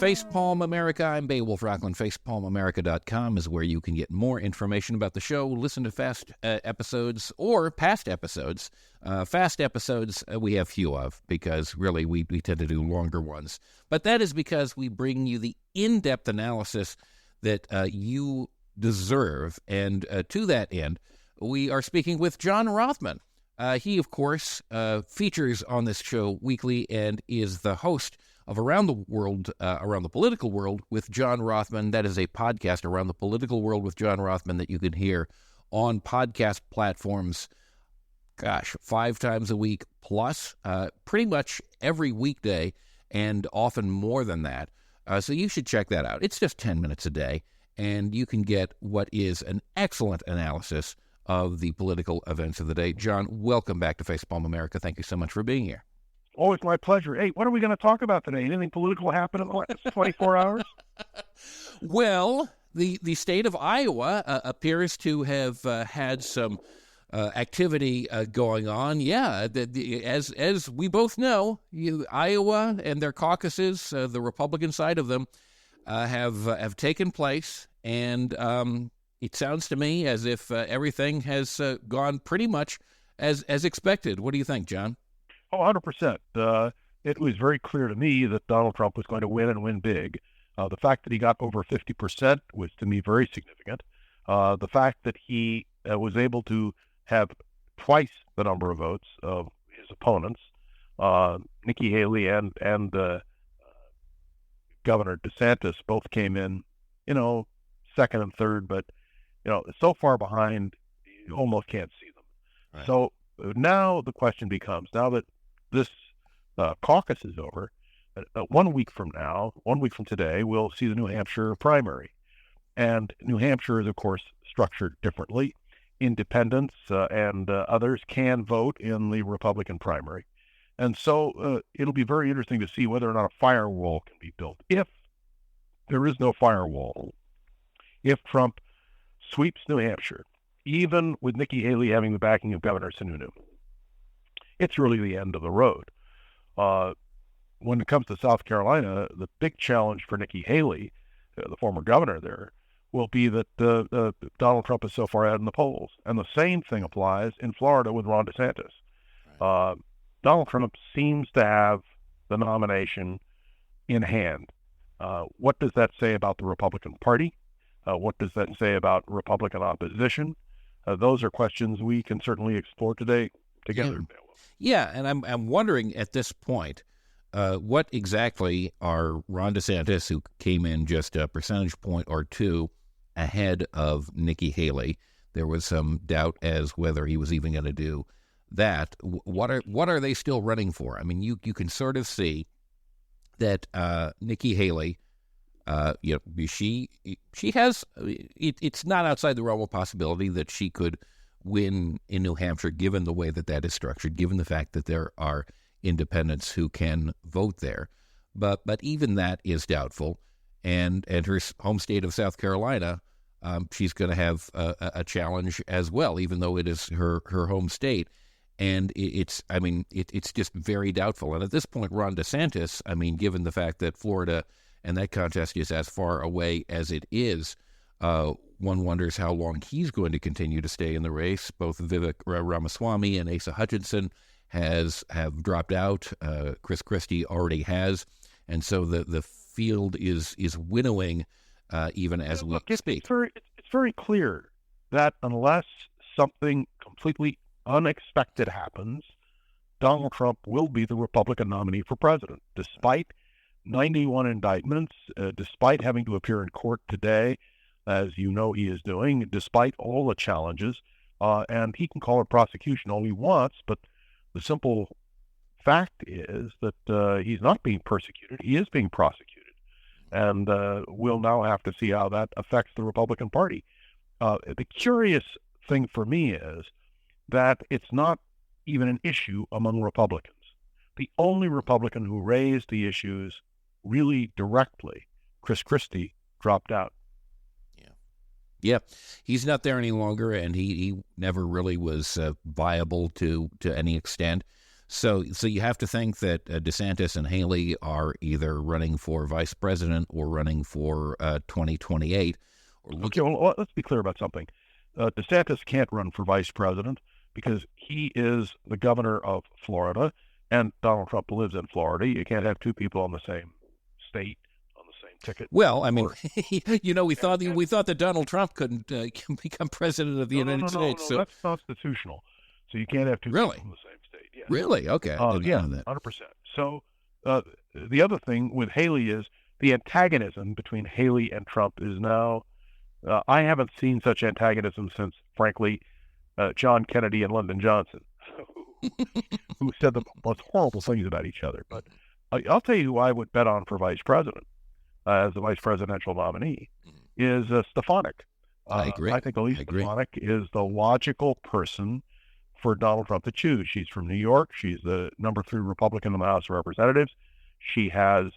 Facepalm America. I'm Beowulf Rockland. FacepalmAmerica.com is where you can get more information about the show, listen to fast episodes or past episodes. Fast episodes we have few of because really we tend to do longer ones. But that is because we bring you the in-depth analysis that you deserve. And to that end, we are speaking with John Rothmann. He, of course, features on this show weekly and is the host of Around the World, Around the Political World with John Rothmann. That is a podcast, Around the Political World with John Rothmann, that you can hear on podcast platforms, 5 times a week plus, pretty much every weekday and often more than that. So you should check that out. It's just 10 minutes a day, and you can get what is an excellent analysis of the political events of the day. John, welcome back to Facepalm America. Thank you so much for being here. Always my pleasure. Hey, what are we going to talk about today? Anything political happen in the last 24 hours? Well, the state of Iowa appears to have had some activity going on. Yeah, as we both know, Iowa and their caucuses, the Republican side of them, have taken place, and it sounds to me as if everything has gone pretty much as expected. What do you think, John? Oh, 100%. It was very clear to me that Donald Trump was going to win and win big. The fact that he got over 50% was, to me, very significant. The fact that he was able to have twice the number of votes of his opponents, Nikki Haley and Governor DeSantis, both came in, second and third, but, so far behind, you almost can't see them. Right. So now the question becomes, now that this caucus is over, 1 week from today, we'll see the New Hampshire primary. And New Hampshire is, of course, structured differently. Independents and others can vote in the Republican primary. And so it'll be very interesting to see whether or not a firewall can be built. If there is no firewall, if Trump sweeps New Hampshire, even with Nikki Haley having the backing of Governor Sununu, it's really the end of the road. When it comes to South Carolina, the big challenge for Nikki Haley, the former governor there, will be that Donald Trump is so far out in the polls. And the same thing applies in Florida with Ron DeSantis. Right. Donald Trump seems to have the nomination in hand. What does that say about the Republican Party? What does that say about Republican opposition? Those are questions we can certainly explore today together. Yeah, and I'm wondering at this point, what exactly are Ron DeSantis, who came in just a percentage point or two ahead of Nikki Haley. There was some doubt as whether he was even going to do that. What are they still running for? I mean, you can sort of see that Nikki Haley, she has. It's not outside the realm of possibility that she could win in New Hampshire, given the way that is structured, given the fact that there are independents who can vote there. But even that is doubtful. And her home state of South Carolina, she's going to have a challenge as well, even though it is her home state. And it's just very doubtful. And at this point, Ron DeSantis, given the fact that Florida and that contest is as far away as it is, one wonders how long he's going to continue to stay in the race. Both Vivek Ramaswamy and Asa Hutchinson have dropped out. Chris Christie already has. And so the field is winnowing even as we speak. It's very clear that unless something completely unexpected happens, Donald Trump will be the Republican nominee for president, despite 91 indictments, despite having to appear in court today, as you know he is doing, despite all the challenges. And he can call it prosecution all he wants, but the simple fact is that he's not being persecuted. He is being prosecuted. And we'll now have to see how that affects the Republican Party. The curious thing for me is that it's not even an issue among Republicans. The only Republican who raised the issues really directly, Chris Christie, dropped out. Yeah, he's not there any longer, and he never really was viable to any extent. So you have to think that DeSantis and Haley are either running for vice president or running for 2028. Okay, well, let's be clear about something. DeSantis can't run for vice president because he is the governor of Florida, and Donald Trump lives in Florida. You can't have two people on the same state on the same ticket. Well, I mean, we thought that Donald Trump couldn't become president of the United States. No, so that's constitutional. So you can't have two people from the same state. Yeah. Really? Okay. Yeah, 100%. So the other thing with Haley is the antagonism between Haley and Trump is now. I haven't seen such antagonism since, frankly, John Kennedy and Lyndon Johnson, who said the most horrible things about each other. But I'll tell you who I would bet on for vice president as the vice presidential nominee is Stefanik. I agree. I think Elise Stefanik is the logical person for Donald Trump to choose. She's from New York. She's the number 3 Republican in the House of Representatives. She has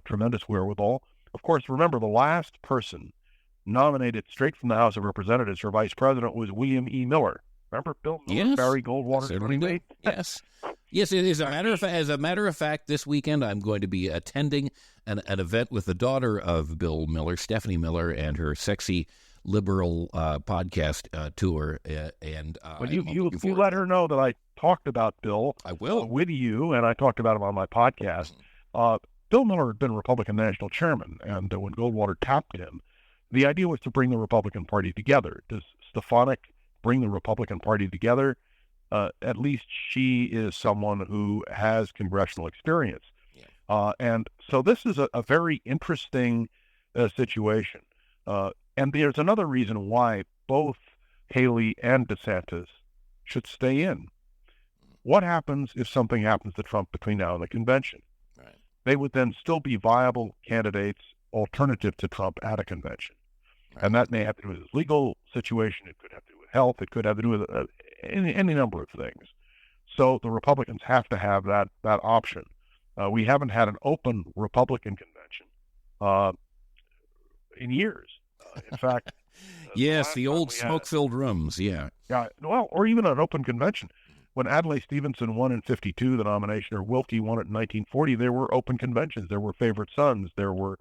tremendous wherewithal. Of course, remember, the last person nominated straight from the House of Representatives for vice president was William E. Miller. Remember Bill Miller, yes, Barry Goldwater's running mate? Yes. Yes, it is. As a matter of fact, this weekend I'm going to be attending an event with the daughter of Bill Miller, Stephanie Miller, and her sexy liberal podcast tour. But you let her know that I talked about Bill. I will. With you, and I talked about him on my podcast. Bill Miller had been Republican national chairman, and when Goldwater tapped him, the idea was to bring the Republican Party together. Does Stefanik bring the Republican Party together? At least she is someone who has congressional experience. Yeah. And so this is a very interesting situation. And there's another reason why both Haley and DeSantis should stay in. What happens if something happens to Trump between now and the convention? Right. They would then still be viable candidates alternative to Trump at a convention. Right. And that may have to do with his legal situation. It could have to do with health. It could have to do with any number of things. So the Republicans have to have that option. We haven't had an open Republican convention in years. In fact, yes, the old smoke-filled rooms. Yeah. Well, or even an open convention. When Adlai Stevenson won in 1952 the nomination, or Wilkie won it in 1940, there were open conventions. There were favorite sons. There were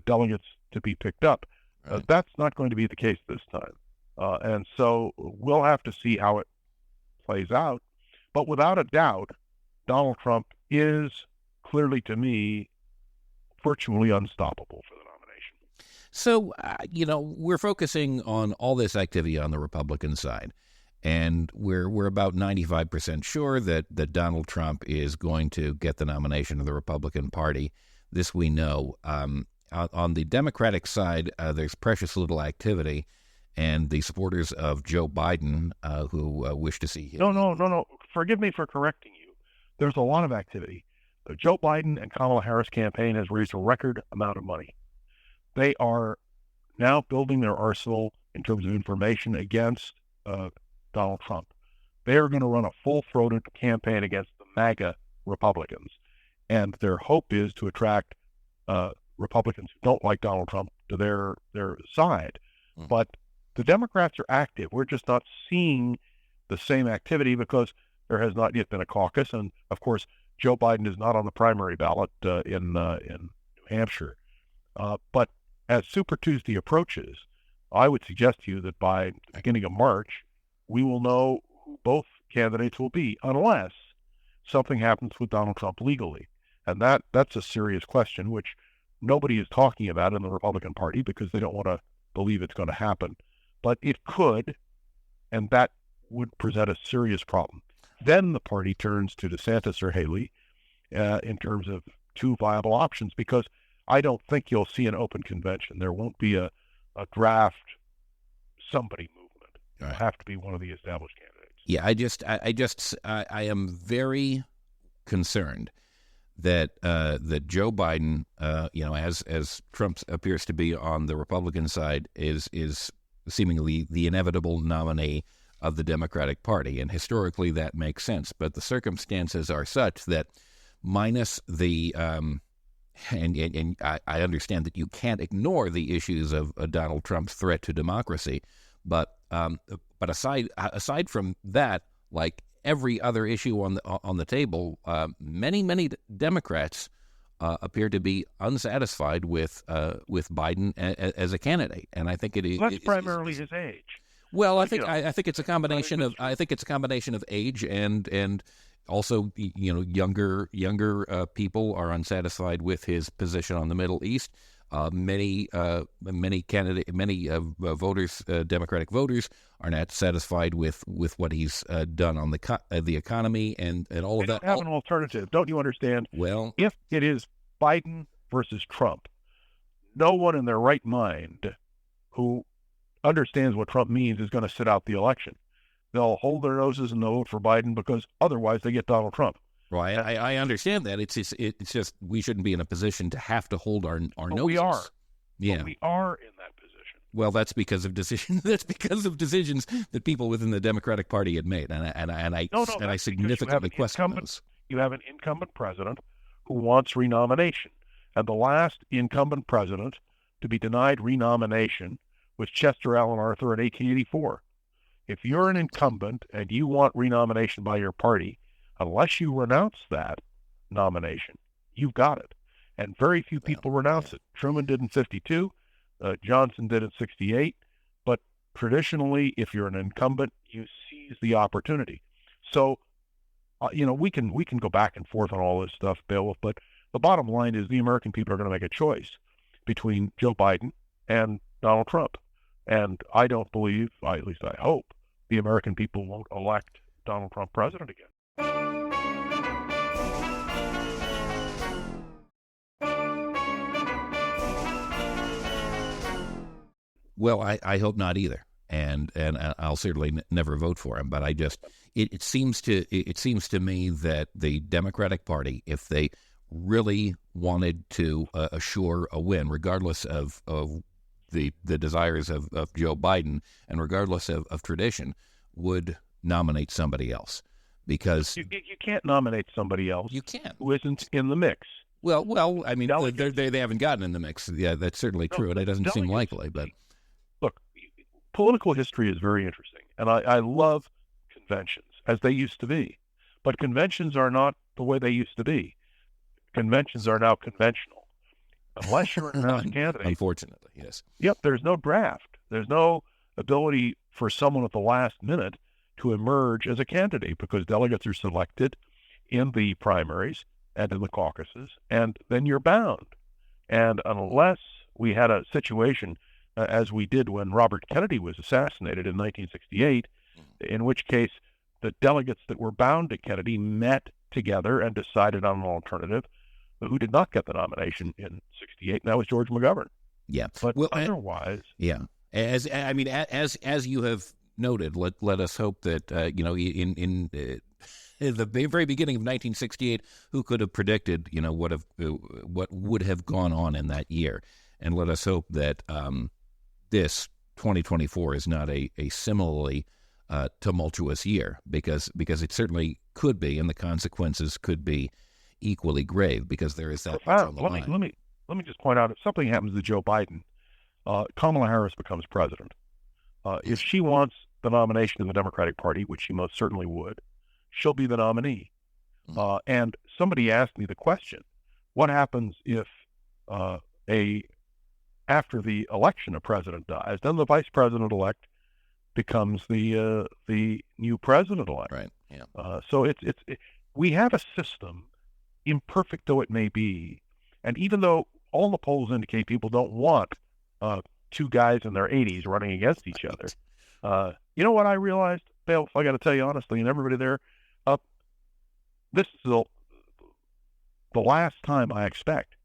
delegates to be picked up. Right. That's not going to be the case this time. And so we'll have to see how it plays out. But without a doubt, Donald Trump is clearly, to me, virtually unstoppable for the nomination. So, we're focusing on all this activity on the Republican side. And we're about 95% sure that Donald Trump is going to get the nomination of the Republican Party. This we know. On the Democratic side, there's precious little activity, and the supporters of Joe Biden who wish to see him. No. Forgive me for correcting you. There's a lot of activity. The Joe Biden and Kamala Harris campaign has raised a record amount of money. They are now building their arsenal in terms of information against Donald Trump. They are going to run a full-throated campaign against the MAGA Republicans, and their hope is to attract Republicans who don't like Donald Trump to their side. Mm-hmm. But the Democrats are active. We're just not seeing the same activity because there has not yet been a caucus, and of course, Joe Biden is not on the primary ballot in New Hampshire. But as Super Tuesday approaches, I would suggest to you that by the beginning of March, we will know who both candidates will be, unless something happens with Donald Trump legally. And that's a serious question, which nobody is talking about in the Republican Party because they don't want to believe it's going to happen. But it could, and that would present a serious problem. Then the party turns to DeSantis or Haley in terms of two viable options, because I don't think you'll see an open convention. There won't be a draft somebody movement. It'll have to be one of the established candidates. Yeah, I am very concerned that Joe Biden, as Trump appears to be on the Republican side, is seemingly the inevitable nominee of the Democratic Party, and historically that makes sense. But the circumstances are such that, minus the and I understand that you can't ignore the issues of Donald Trump's threat to democracy, but aside from that, like every other issue on the table, many Democrats appear to be unsatisfied with Biden as a candidate, and I think that's primarily his age. Well, I think it's a combination of age and also younger people are unsatisfied with his position on the Middle East. Many voters, Democratic voters, are not satisfied with what he's done on the economy and all of that. They don't have an alternative, don't you understand? Well, if it is Biden versus Trump, no one in their right mind who understands what Trump means is going to sit out the election. They'll hold their noses and they'll vote for Biden because otherwise they get Donald Trump. Well, I understand that. It's just we shouldn't be in a position to have to hold our noses. We are. Yeah, but we are in that position. Well, that's because of decisions. That's because of decisions that people within the Democratic Party had made, and I significantly question those. You have an incumbent president who wants renomination, and the last incumbent president to be denied renomination was Chester Alan Arthur in 1884. If you're an incumbent and you want renomination by your party, unless you renounce that nomination, you've got it. And very few people renounce it. Truman did in 52. Johnson did in 68. But traditionally, if you're an incumbent, you seize the opportunity. So, we can go back and forth on all this stuff, Beowulf, but the bottom line is the American people are going to make a choice between Joe Biden and Donald Trump. And I don't believe, at least I hope, the American people won't elect Donald Trump president again. Well, I hope not either, and I'll certainly never vote for him. But it seems to me that the Democratic Party, if they really wanted to assure a win, regardless of the desires of Joe Biden and regardless of tradition, would nominate somebody else, because you can't nominate somebody else. You can't. Who isn't in the mix. Well, I mean, they haven't gotten in the mix. Yeah, that's certainly true, and it doesn't seem likely. But look, political history is very interesting, and I love conventions as they used to be, but conventions are not the way they used to be. Conventions are now conventional. Unless you're an announced candidate. Unfortunately, yes. Yep, there's no draft. There's no ability for someone at the last minute to emerge as a candidate because delegates are selected in the primaries and in the caucuses, and then you're bound. And unless we had a situation as we did when Robert Kennedy was assassinated in 1968, in which case the delegates that were bound to Kennedy met together and decided on an alternative, who did not get the nomination in 68, and that was George McGovern. Yeah. But otherwise... Yeah. As you have noted, let us hope that, in the very beginning of 1968, who could have predicted, what would have gone on in that year? And let us hope that this 2024 is not a similarly tumultuous year, because it certainly could be, and the consequences could be equally grave, because there is that much on the line. Let me just point out, if something happens to Joe Biden, Kamala Harris becomes president. If she wants the nomination of the Democratic Party, which she most certainly would, she'll be the nominee. And somebody asked me the question, what happens if after the election a president dies? Then the vice president-elect becomes the new president-elect. Right. Yeah. So we have a system, imperfect though it may be, and even though all the polls indicate people don't want two guys in their 80s running against each other, you know what I realized, Dale? I got to tell you honestly, and everybody there, this is the last time I expect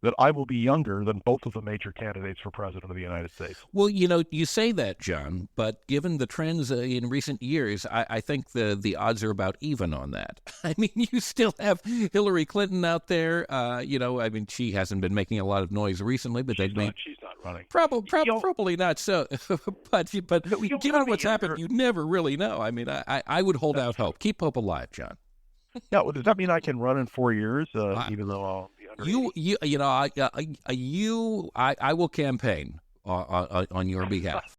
that I will be younger than both of the major candidates for president of the United States. Well, you say that, John, but given the trends in recent years, I think the odds are about even on that. I mean, you still have Hillary Clinton out there. She hasn't been making a lot of noise recently, but she's not running. Probably not so. but given what's happened, you never really know. I mean, I would hold out hope. Keep hope alive, John. Yeah, well, does that mean I can run in 4 years, even though I'll be under 80? I will campaign on your behalf.